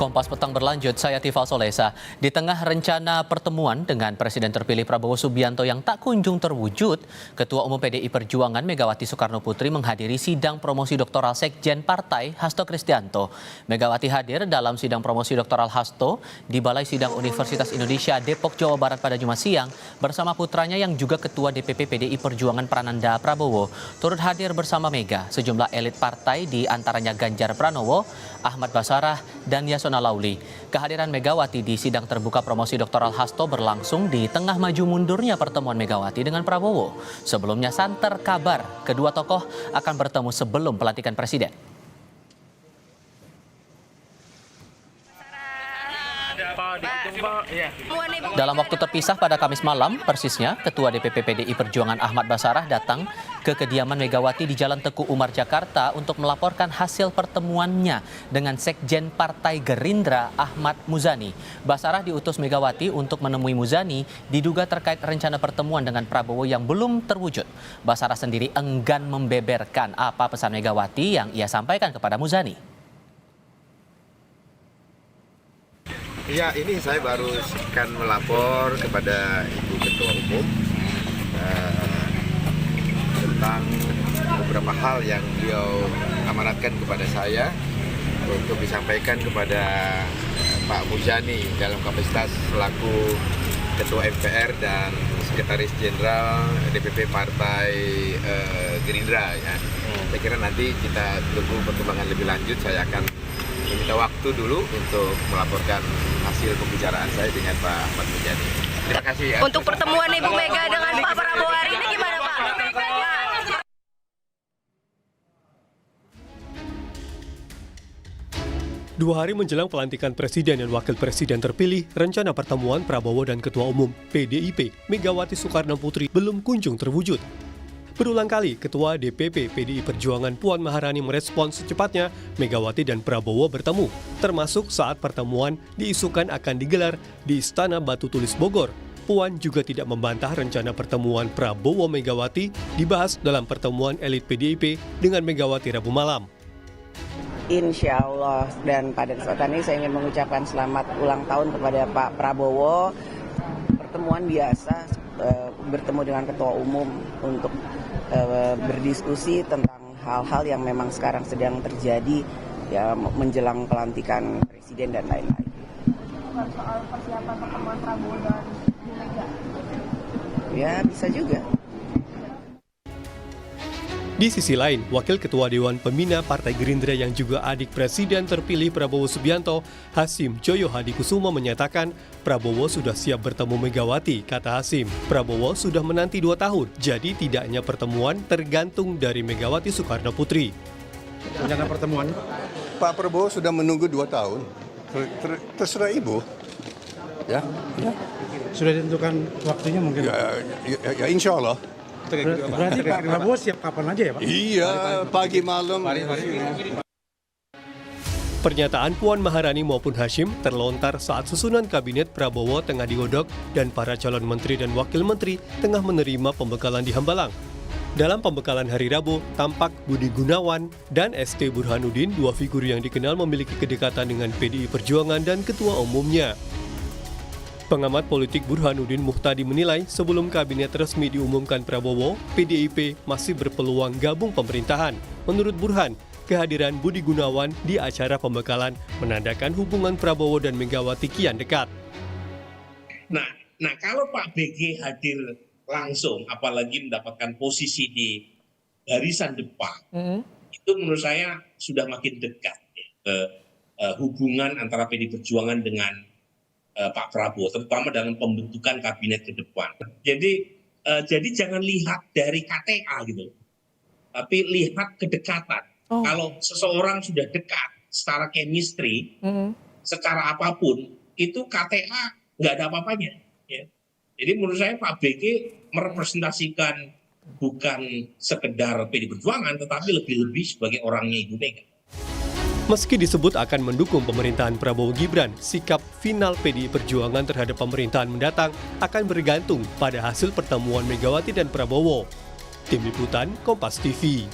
Kompas Petang berlanjut, saya Tifal Solesa. Di tengah rencana pertemuan dengan Presiden terpilih Prabowo Subianto yang tak kunjung terwujud, Ketua Umum PDI Perjuangan Megawati Soekarno Putri menghadiri sidang promosi doktoral Sekjen Partai Hasto Kristianto. Megawati hadir dalam sidang promosi doktoral Hasto di Balai Sidang Universitas Indonesia Depok, Jawa Barat pada Jumat siang bersama putranya yang juga Ketua DPP PDI Perjuangan Prananda Prabowo. Turut hadir bersama Mega sejumlah elit partai di antaranya Ganjar Pranowo, Ahmad Basarah, dan Yasona Lauli. Kehadiran Megawati di sidang terbuka promosi doktoral Hasto berlangsung di tengah maju mundurnya pertemuan Megawati dengan Prabowo. Sebelumnya santer kabar kedua tokoh akan bertemu sebelum pelantikan Presiden. Dalam waktu terpisah pada Kamis malam, persisnya Ketua DPP PDI Perjuangan Ahmad Basarah datang ke kediaman Megawati di Jalan Teguh Umar, Jakarta untuk melaporkan hasil pertemuannya dengan Sekjen Partai Gerindra Ahmad Muzani. Basarah diutus Megawati untuk menemui Muzani diduga terkait rencana pertemuan dengan Prabowo yang belum terwujud. Basarah sendiri enggan membeberkan apa pesan Megawati yang ia sampaikan kepada Muzani. Ya, ini saya baru akan melapor kepada Ibu Ketua Umum tentang beberapa hal yang beliau amanatkan kepada saya untuk disampaikan kepada Pak Muzani dalam kapasitas selaku Ketua MPR dan Sekretaris Jenderal DPP Partai Gerindra. Ya. Saya kira nanti kita tunggu perkembangan lebih lanjut. Saya akan meminta waktu dulu untuk melaporkan hasil pembicaraan saya dengan Pak Ahmad Muzani. Terima kasih ya. Untuk pertemuan Ibu Mega dengan Pak Prabowo hari ini gimana Pak? Dua hari menjelang pelantikan Presiden dan Wakil Presiden terpilih, rencana pertemuan Prabowo dan Ketua Umum PDIP Megawati Soekarno Putri belum kunjung terwujud. Berulang kali, Ketua DPP PDI Perjuangan Puan Maharani merespons secepatnya Megawati dan Prabowo bertemu, termasuk saat pertemuan diisukan akan digelar di Istana Batu Tulis Bogor. Puan juga tidak membantah rencana pertemuan Prabowo Megawati dibahas dalam pertemuan elit PDIP dengan Megawati Rabu malam. Insya Allah, dan pada kesempatan ini saya ingin mengucapkan selamat ulang tahun kepada Pak Prabowo. Pertemuan biasa, bertemu dengan Ketua Umum untuk berdiskusi tentang hal-hal yang memang sekarang sedang terjadi ya menjelang pelantikan Presiden dan lain-lain. Soal persiapan pertemuan Prabowo dan Bu Mega? Ya, bisa juga. Di sisi lain, Wakil Ketua Dewan Pembina Partai Gerindra yang juga adik Presiden terpilih Prabowo Subianto, Hasim Joyo Hadikusumo menyatakan Prabowo sudah siap bertemu Megawati, kata Hasim. Prabowo sudah menanti 2 tahun, jadi tidaknya pertemuan tergantung dari Megawati Soekarno Putri. Rencana pertemuan? Pak Prabowo sudah menunggu 2 tahun, terserah Ibu. Ya. Sudah ditentukan waktunya mungkin? Ya insya Allah. Berarti Pak Prabowo siap kapan aja ya Pak? Iya, pagi malam. Pernyataan Puan Maharani maupun Hashim terlontar saat susunan kabinet Prabowo tengah digodok dan para calon menteri dan wakil menteri tengah menerima pembekalan di Hambalang. Dalam pembekalan hari Rabu, tampak Budi Gunawan dan ST Burhanuddin, dua figur yang dikenal memiliki kedekatan dengan PDI Perjuangan dan ketua umumnya. Pengamat politik Burhanuddin Muhtadi menilai sebelum kabinet resmi diumumkan Prabowo, PDIP masih berpeluang gabung pemerintahan. Menurut Burhan, kehadiran Budi Gunawan di acara pembekalan menandakan hubungan Prabowo dan Megawati kian dekat. Nah kalau Pak BG hadir langsung, apalagi mendapatkan posisi di barisan depan, itu menurut saya sudah makin dekat hubungan antara PDI Perjuangan dengan Pak Prabowo, terutama dalam pembentukan kabinet ke depan. Jadi jangan lihat dari KTA gitu, tapi lihat kedekatan. Kalau seseorang sudah dekat secara chemistry, secara apapun, itu KTA nggak ada apa-apanya. Ya. Jadi menurut saya Pak BG merepresentasikan bukan sekedar PDI Perjuangan, tetapi lebih-lebih sebagai orangnya Ibu Mega. Meski disebut akan mendukung pemerintahan Prabowo Gibran, sikap final PDI Perjuangan terhadap pemerintahan mendatang akan bergantung pada hasil pertemuan Megawati dan Prabowo. Tim Liputan Kompas TV.